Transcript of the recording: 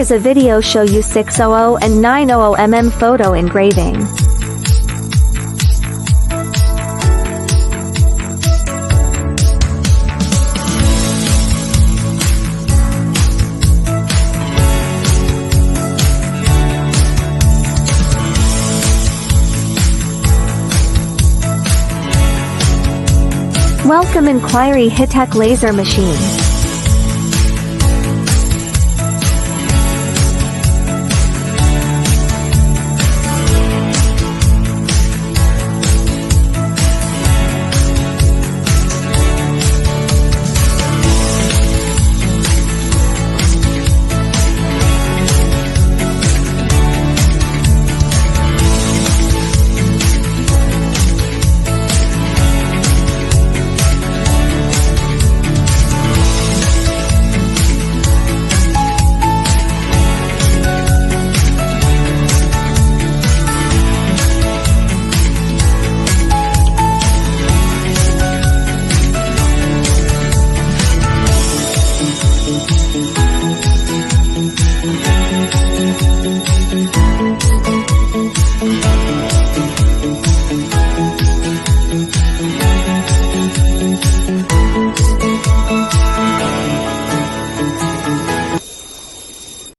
is a video show you 600 and 900 photo engraving. Welcome inquiry HITEC laser machine.